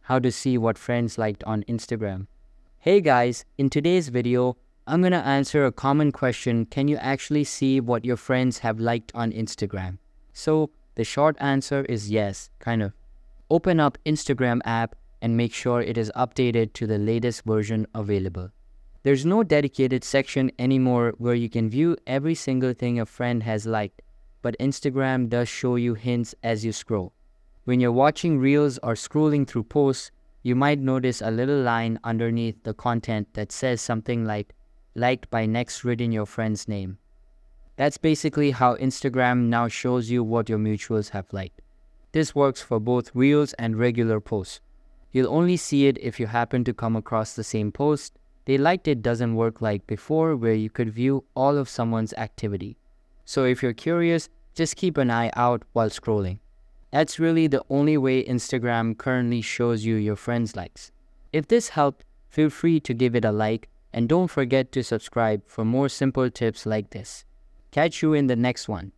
how to see what friends liked on Instagram. Hey guys, in today's video, I'm gonna answer a common question: can you actually see what your friends have liked on Instagram? So, the short answer is yes, kind of. Open up Instagram app and make sure it is updated to the latest version available. There's no dedicated section anymore where you can view every single thing a friend has liked, but Instagram does show you hints as you scroll. When you're watching reels or scrolling through posts, you might notice a little line underneath the content that says something like liked by next written your friend's name. That's basically how Instagram now shows you what your mutuals have liked. This works for both reels and regular posts. You'll only see it if you happen to come across the same post. They liked it doesn't work like before where you could view all of someone's activity. So if you're curious, just keep an eye out while scrolling. That's really the only way Instagram currently shows you your friends' likes. If this helped, feel free to give it a like and don't forget to subscribe for more simple tips like this. Catch you in the next one.